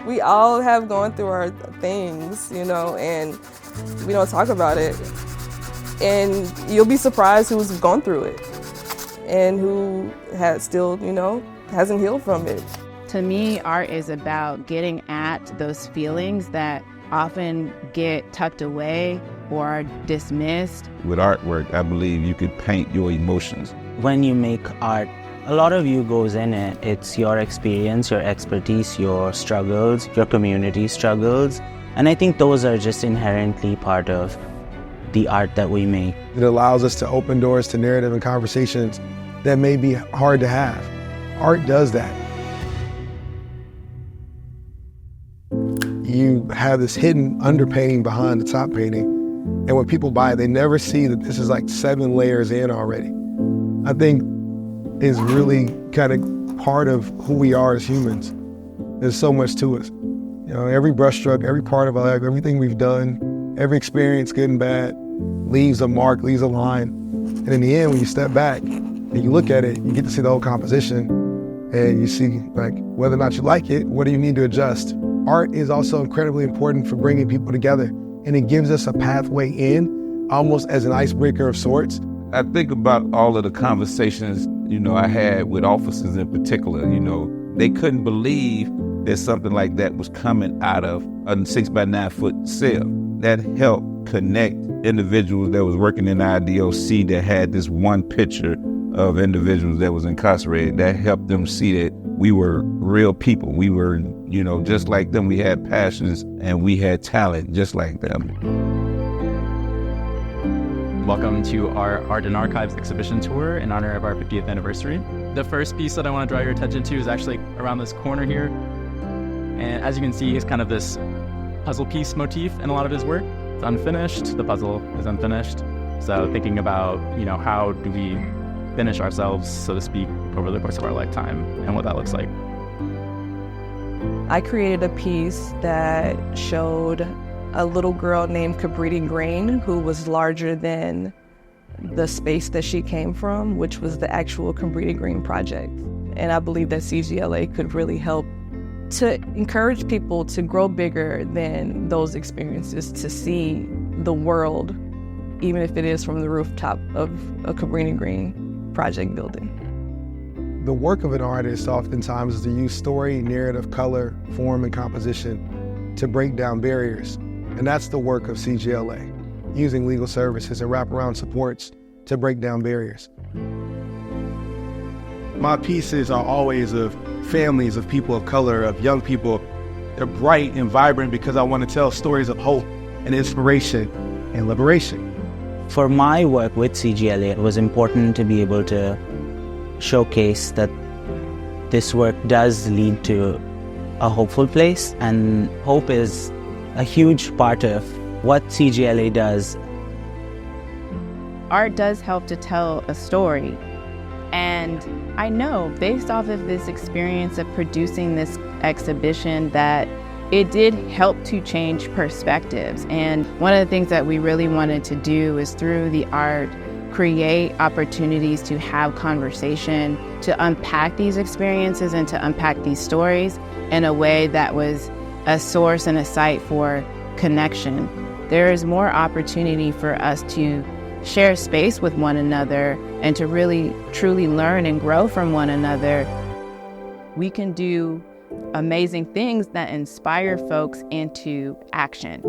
We all have gone through our things, you know, and we don't talk about it. And you'll be surprised who's gone through it and who has still, you know, hasn't healed from it. To me, art is about getting at those feelings that often get tucked away or are dismissed. With artwork, I believe you could paint your emotions. When you make art, a lot of you goes in it. It's your experience, your expertise, your struggles, your community struggles. And I think those are just inherently part of the art that we make. It allows us to open doors to narrative and conversations that may be hard to have. Art does that. You have this hidden underpainting behind the top painting, and when people buy it, they never see that this is like 7 layers in already. I think is really kind of part of who we are as humans. There's so much to us. You know, every brushstroke, every part of our life, everything we've done, every experience, good and bad, leaves a mark, leaves a line. And in the end, when you step back and you look at it, you get to see the whole composition, and you see like whether or not you like it, what do you need to adjust? Art is also incredibly important for bringing people together, and it gives us a pathway in, almost as an icebreaker of sorts. I think about all of the conversations, you know, I had with officers in particular. You know, they couldn't believe that something like that was coming out of a 6x9 foot cell. That helped connect individuals that was working in IDOC that had this one picture of individuals that was incarcerated. That helped them see that we were real people. We were, you know, just like them. We had passions and we had talent just like them. Welcome to our Art and Archives exhibition tour in honor of our 50th anniversary. The first piece that I want to draw your attention to is actually around this corner here. And as you can see, it's kind of this puzzle piece motif in a lot of his work. It's unfinished, the puzzle is unfinished. So thinking about, you know, how do we finish ourselves, so to speak, over the course of our lifetime and what that looks like. I created a piece that showed a little girl named Cabrini Green who was larger than the space that she came from, which was the actual Cabrini Green project. And I believe that CGLA could really help to encourage people to grow bigger than those experiences, to see the world, even if it is from the rooftop of a Cabrini Green project building. The work of an artist oftentimes is to use story, narrative, color, form, and composition to break down barriers. And that's the work of CGLA, using legal services and wraparound supports to break down barriers. My pieces are always of families, of people of color, of young people. They're bright and vibrant because I want to tell stories of hope and inspiration and liberation. For my work with CGLA, it was important to be able to showcase that this work does lead to a hopeful place, and hope is a huge part of what CGLA does. Art does help to tell a story. And I know, based off of this experience of producing this exhibition, that it did help to change perspectives. And one of the things that we really wanted to do is, through the art, create opportunities to have conversation, to unpack these experiences and to unpack these stories in a way that was a source and a site for connection. There is more opportunity for us to share space with one another and to really truly learn and grow from one another. We can do amazing things that inspire folks into action.